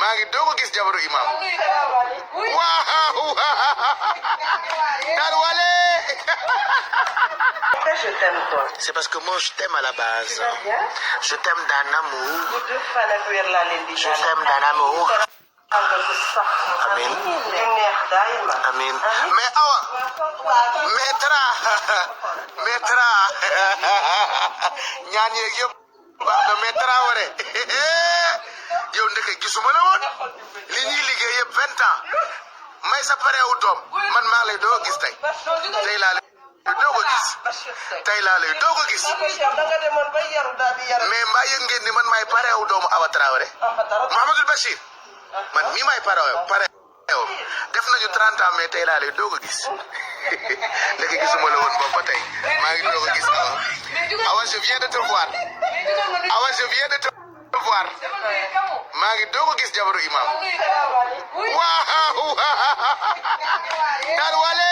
maa ngi doog a gis jabaru imam waaw Dar Wale Je t'aime toi. c'est parce que moi je t'aime à la base je t'aime d'un amour je t'aime d'un amour amin amin mais awa maître ñaan yeeg yëpp baax na maître ware yow ndeke gisuma la woon li ñuy liggéey yëpp 20 ans may sa pareewu doom man maa lay doo gis tey laa lay doo ko gis tey laa lay doo ko gis mais mbaa yëg ngeen ni man maay pareewu doomu Awa Traoré Mouhamadoul Bachir man mii maay pareewu def nañu 30 ans mais tey laa lay doo ko gis ndeke gisuma la woon boobu ba tey maa ngi doo ko gis Awa je viens de te voir Awa je viens de te voir maa ngi doo ko gis jabaru imam waaw Dar Wale